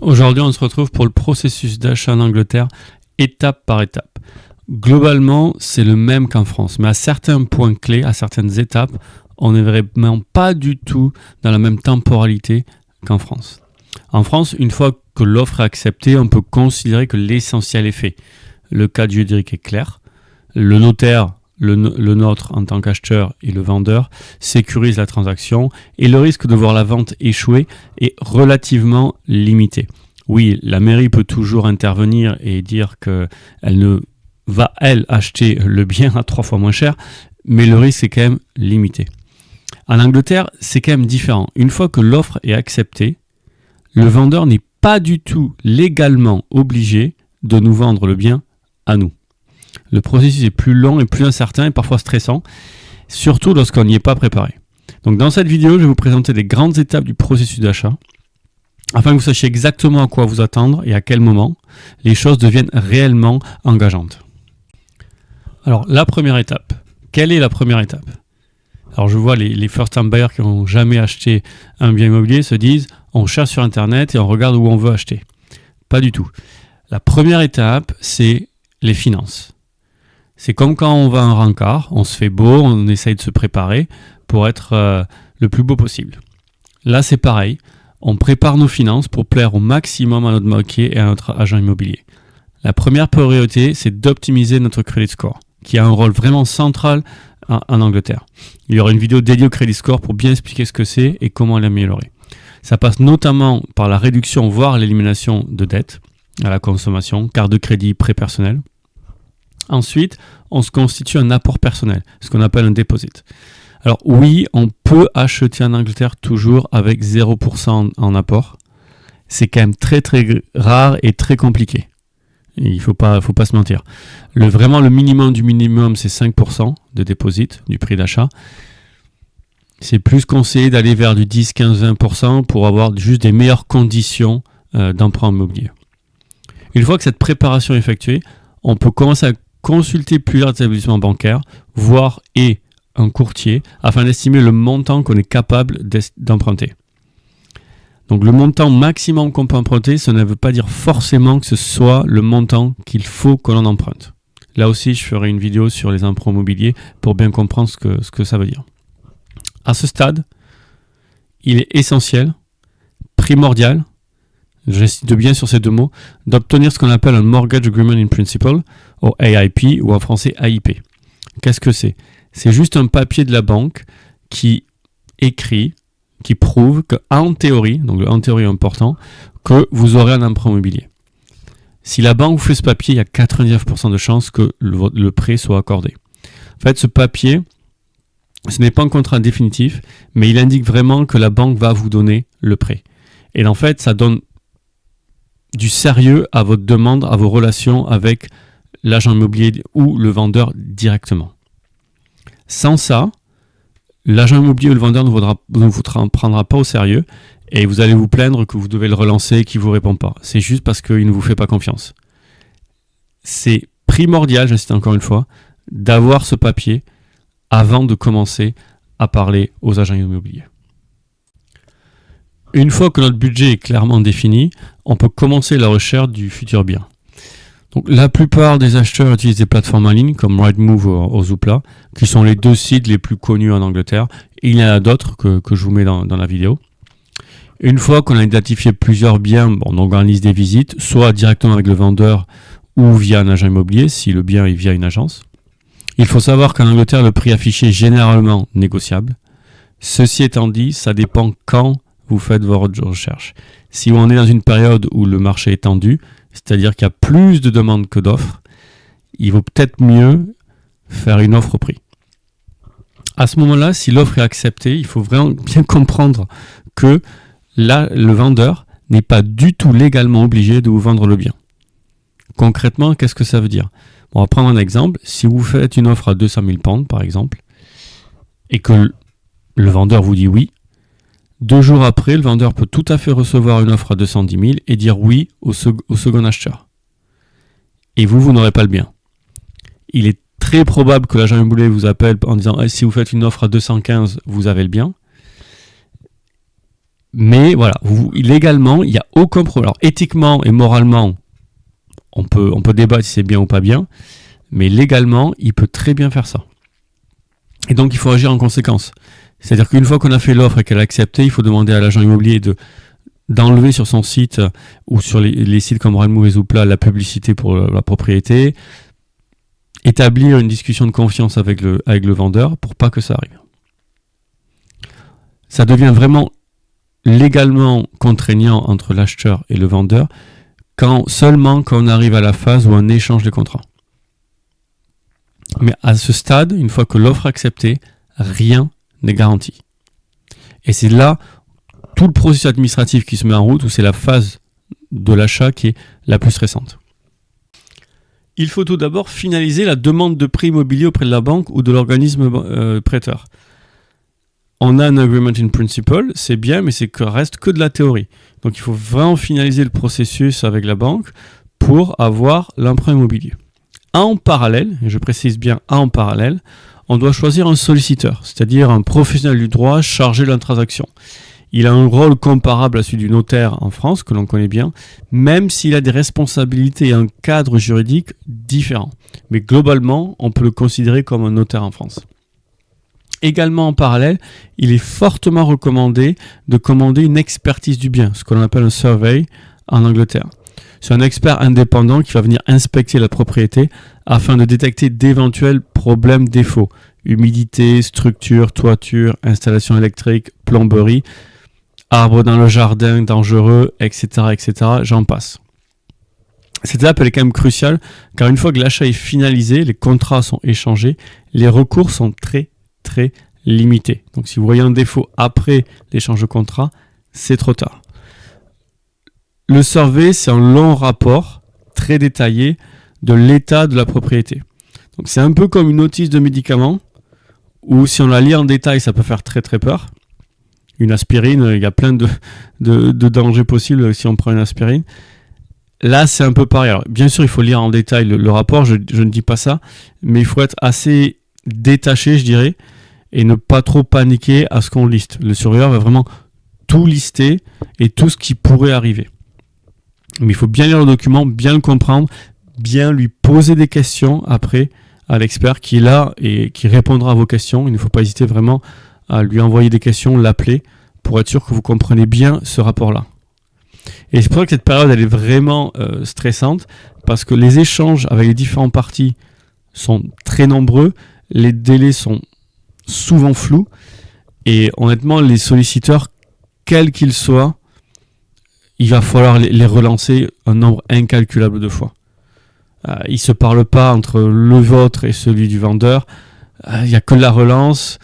Aujourd'hui, on se retrouve pour le processus d'achat en Angleterre, étape par étape. Globalement, c'est le même qu'en France, mais à certains points clés, à certaines étapes, on n'est vraiment pas du tout dans la même temporalité qu'en France. En France, une fois que l'offre est acceptée, on peut considérer que l'essentiel est fait. Le cadre juridique est clair. Le notaire, le nôtre en tant qu'acheteur et le vendeur, sécurise la transaction et le risque de voir la vente échouer est relativement limité. Oui, la mairie peut toujours intervenir et dire qu'elle ne va, elle, acheter le bien à 3 fois moins cher, mais le risque est quand même limité. En Angleterre, c'est quand même différent. Une fois que l'offre est acceptée, le vendeur n'est pas du tout légalement obligé de nous vendre le bien à nous. Le processus est plus long et plus incertain et parfois stressant, surtout lorsqu'on n'y est pas préparé. Donc dans cette vidéo, je vais vous présenter les grandes étapes du processus d'achat, afin que vous sachiez exactement à quoi vous attendre et à quel moment les choses deviennent réellement engageantes. Alors la première étape, quelle est la première étape ? Alors je vois les first-time buyers qui n'ont jamais acheté un bien immobilier se disent on cherche sur internet et on regarde où on veut acheter. Pas du tout. La première étape, c'est les finances. C'est comme quand on va à un rencard, on se fait beau, on essaye de se préparer pour être le plus beau possible. Là c'est pareil, on prépare nos finances pour plaire au maximum à notre banquier et à notre agent immobilier. La première priorité, c'est d'optimiser notre credit score, qui a un rôle vraiment central en Angleterre. Il y aura une vidéo dédiée au credit score pour bien expliquer ce que c'est et comment l'améliorer. Ça passe notamment par la réduction, voire l'élimination de dettes à la consommation, carte de crédit, prêt personnel. Ensuite, on se constitue un apport personnel, ce qu'on appelle un deposit. Alors oui, on peut acheter en Angleterre toujours avec 0% en apport. C'est quand même très très rare et très compliqué. Il faut pas se mentir. Vraiment le minimum du minimum, c'est 5% de deposit du prix d'achat. C'est plus conseillé d'aller vers du 10, 15, 20% pour avoir juste des meilleures conditions d'emprunt immobilier. Une fois que cette préparation est effectuée, on peut commencer à consulter plusieurs établissements bancaires, voire un courtier, afin d'estimer le montant qu'on est capable d'emprunter. Donc le montant maximum qu'on peut emprunter, ça ne veut pas dire forcément que ce soit le montant qu'il faut que l'on emprunte. Là aussi, je ferai une vidéo sur les emprunts immobiliers pour bien comprendre ce que ça veut dire. À ce stade, il est essentiel, primordial, j'insiste bien sur ces deux mots, d'obtenir ce qu'on appelle un Mortgage Agreement in Principle, ou AIP, ou en français AIP. Qu'est-ce que c'est ? C'est juste un papier de la banque qui prouve qu'en théorie, donc en théorie important, que vous aurez un emprunt immobilier. Si la banque vous fait ce papier, il y a 99% de chances que le prêt soit accordé. En fait, ce papier, ce n'est pas un contrat définitif, mais il indique vraiment que la banque va vous donner le prêt. Et en fait, ça donne du sérieux à votre demande, à vos relations avec l'agent immobilier ou le vendeur directement. Sans ça, l'agent immobilier ou le vendeur ne vous prendra pas au sérieux et vous allez vous plaindre que vous devez le relancer et qu'il ne vous répond pas. C'est juste parce qu'il ne vous fait pas confiance. C'est primordial, j'insiste encore une fois, d'avoir ce papier avant de commencer à parler aux agents immobiliers. Une fois que notre budget est clairement défini, on peut commencer la recherche du futur bien. Donc, la plupart des acheteurs utilisent des plateformes en ligne comme Rightmove ou Zoopla, qui sont les deux sites les plus connus en Angleterre. Et il y en a d'autres que je vous mets dans la vidéo. Une fois qu'on a identifié plusieurs biens, on organise des visites, soit directement avec le vendeur ou via un agent immobilier, si le bien est via une agence. Il faut savoir qu'en Angleterre, le prix affiché est généralement négociable. Ceci étant dit, ça dépend quand vous faites votre recherche. Si on est dans une période où le marché est tendu, c'est-à-dire qu'il y a plus de demandes que d'offres, il vaut peut-être mieux faire une offre au prix. À ce moment-là, si l'offre est acceptée, il faut vraiment bien comprendre que là, le vendeur n'est pas du tout légalement obligé de vous vendre le bien. Concrètement, qu'est-ce que ça veut dire ? On va prendre un exemple. Si vous faites une offre à 200 000 pounds, par exemple, et que le vendeur vous dit oui, 2 jours après, le vendeur peut tout à fait recevoir une offre à 210 000 et dire oui au second acheteur. Et vous n'aurez pas le bien. Il est très probable que l'agent immobilier vous appelle en disant si vous faites une offre à 215, vous avez le bien. Mais voilà, légalement, il n'y a aucun problème. Alors éthiquement et moralement, on peut débattre si c'est bien ou pas bien, mais légalement, il peut très bien faire ça. Et donc, il faut agir en conséquence. C'est-à-dire qu'une fois qu'on a fait l'offre et qu'elle a accepté, il faut demander à l'agent immobilier d'enlever sur son site ou sur les sites comme Rightmove et Zoopla la publicité pour la propriété, établir une discussion de confiance avec le vendeur pour pas que ça arrive. Ça devient vraiment légalement contraignant entre l'acheteur et le vendeur seulement quand on arrive à la phase où on échange les contrats. Mais à ce stade, une fois que l'offre est acceptée, rien n'est garanti. Et c'est là tout le processus administratif qui se met en route, où c'est la phase de l'achat qui est la plus stressante. Il faut tout d'abord finaliser la demande de prêt immobilier auprès de la banque ou de l'organisme prêteur. On a un agreement in principle, c'est bien, mais reste que de la théorie. Donc il faut vraiment finaliser le processus avec la banque pour avoir l'emprunt immobilier. En parallèle, et je précise bien en parallèle, on doit choisir un solliciteur, c'est-à-dire un professionnel du droit chargé de la transaction. Il a un rôle comparable à celui du notaire en France, que l'on connaît bien, même s'il a des responsabilités et un cadre juridique différent. Mais globalement, on peut le considérer comme un notaire en France. Également en parallèle, il est fortement recommandé de commander une expertise du bien, ce que l'on appelle un survey en Angleterre. C'est un expert indépendant qui va venir inspecter la propriété afin de détecter d'éventuels problèmes défauts. Humidité, structure, toiture, installation électrique, plomberie, arbres dans le jardin dangereux, etc., etc., j'en passe. Cette étape elle est quand même cruciale car une fois que l'achat est finalisé, les contrats sont échangés, les recours sont très très limités. Donc si vous voyez un défaut après l'échange de contrat, c'est trop tard. Le survey, c'est un long rapport très détaillé de l'état de la propriété. Donc c'est un peu comme une notice de médicament où si on la lit en détail, ça peut faire très très peur. Une aspirine, il y a plein de dangers possibles si on prend une aspirine. Là, c'est un peu pareil. Alors, bien sûr, il faut lire en détail le rapport, je ne dis pas ça, mais il faut être assez détaché, je dirais, et ne pas trop paniquer à ce qu'on liste. Le surveilleur va vraiment tout lister et tout ce qui pourrait arriver. Mais il faut bien lire le document, bien le comprendre, bien lui poser des questions après à l'expert qui est là et qui répondra à vos questions. Il ne faut pas hésiter vraiment à lui envoyer des questions, l'appeler pour être sûr que vous comprenez bien ce rapport-là. Et c'est pour ça que cette période elle est vraiment stressante parce que les échanges avec les différentes parties sont très nombreux, les délais sont souvent flous et honnêtement les solliciteurs, quels qu'ils soient, il va falloir les relancer un nombre incalculable de fois. Ils ne se parlent pas entre le vôtre et celui du vendeur. Il n'y a que de la relance.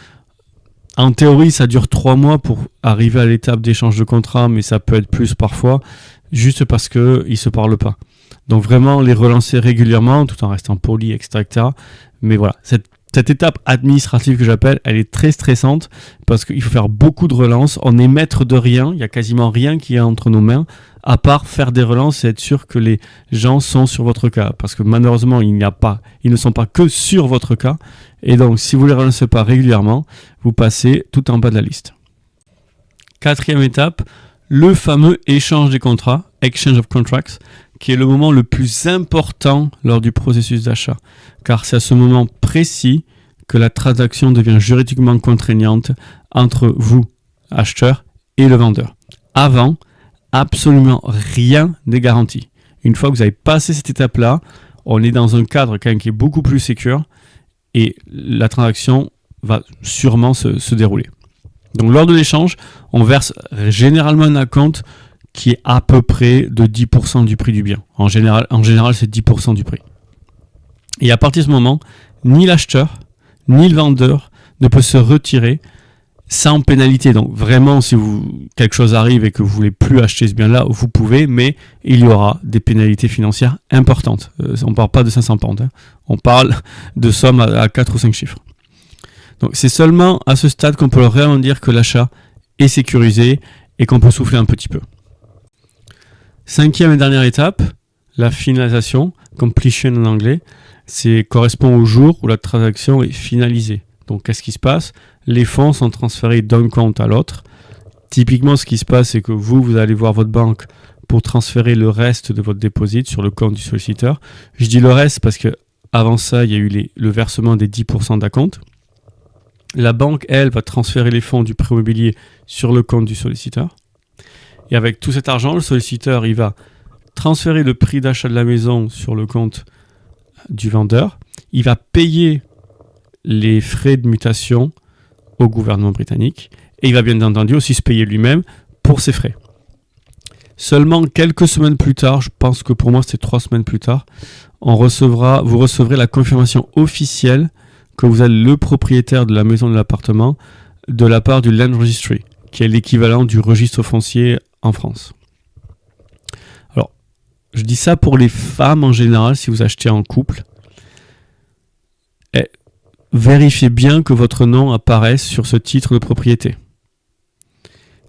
En théorie, ça dure 3 mois pour arriver à l'étape d'échange de contrat, mais ça peut être plus parfois, juste parce qu'ils ne se parlent pas. Donc vraiment, les relancer régulièrement, tout en restant poli, etc. Mais voilà, cette étape administrative que j'appelle, elle est très stressante parce qu'il faut faire beaucoup de relances. On est maître de rien, il n'y a quasiment rien qui est entre nos mains, à part faire des relances et être sûr que les gens sont sur votre cas. Parce que malheureusement, ils ne sont pas que sur votre cas. Et donc, si vous ne les relancez pas régulièrement, vous passez tout en bas de la liste. 4e étape, le fameux échange des contrats, exchange of contracts, qui est le moment le plus important lors du processus d'achat. Car c'est à ce moment précis que la transaction devient juridiquement contraignante entre vous, acheteur, et le vendeur. Avant, absolument rien n'est garanti. Une fois que vous avez passé cette étape-là, on est dans un cadre quand même qui est beaucoup plus sécure et la transaction va sûrement se dérouler. Donc lors de l'échange, on verse généralement un acompte qui est à peu près de 10% du prix du bien. En général, c'est 10% du prix. Et à partir de ce moment, ni l'acheteur, ni le vendeur ne peut se retirer sans pénalité. Donc vraiment, si quelque chose arrive et que vous ne voulez plus acheter ce bien-là, vous pouvez, mais il y aura des pénalités financières importantes. On ne parle pas de 500 pounds, on parle de sommes à 4 ou 5 chiffres. Donc c'est seulement à ce stade qu'on peut vraiment dire que l'achat est sécurisé et qu'on peut souffler un petit peu. 5e et dernière étape, la finalisation, completion en anglais, correspond au jour où la transaction est finalisée. Donc qu'est-ce qui se passe ? Les fonds sont transférés d'un compte à l'autre Typiquement, ce qui se passe, c'est que vous allez voir votre banque pour transférer le reste de votre dépôt sur le compte du solliciteur. Je dis le reste parce que avant ça, il y a eu le versement des 10% d'acompte. La banque, elle, va transférer les fonds du prêt immobilier sur le compte du solliciteur. Et avec tout cet argent, le solliciteur, il va transférer le prix d'achat de la maison sur le compte du vendeur. Il va payer les frais de mutation au gouvernement britannique. Et il va bien entendu aussi se payer lui-même pour ses frais. Seulement quelques semaines plus tard, je pense que pour moi c'était 3 semaines plus tard, vous recevrez la confirmation officielle que vous êtes le propriétaire de la maison de l'appartement de la part du Land Registry, qui est l'équivalent du registre foncier en France. Alors, je dis ça pour les femmes en général, si vous achetez en couple. Vérifiez bien que votre nom apparaisse sur ce titre de propriété.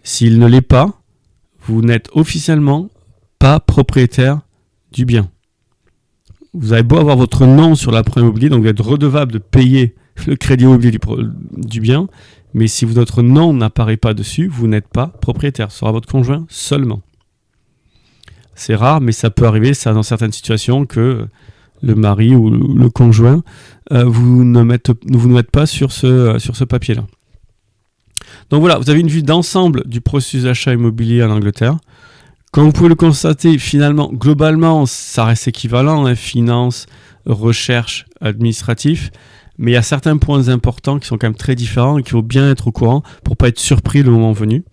S'il ne l'est pas, vous n'êtes officiellement pas propriétaire du bien. Vous avez beau avoir votre nom sur la prêt immobilier, donc vous êtes redevable de payer le crédit immobilier du bien, mais si votre nom n'apparaît pas dessus, vous n'êtes pas propriétaire. Ce sera votre conjoint seulement. C'est rare, mais ça peut arriver, ça dans certaines situations, que le mari ou le conjoint vous ne mette pas sur ce papier-là. Donc voilà, vous avez une vue d'ensemble du processus d'achat immobilier en Angleterre. Comme vous pouvez le constater, finalement, globalement, ça reste équivalent, finance, recherche, administratif, mais il y a certains points importants qui sont quand même très différents et qu'il faut bien être au courant pour ne pas être surpris le moment venu.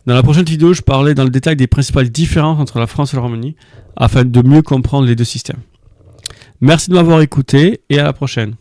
Dans la prochaine vidéo, je parlais dans le détail des principales différences entre la France et la Roumanie afin de mieux comprendre les deux systèmes. Merci de m'avoir écouté et à la prochaine.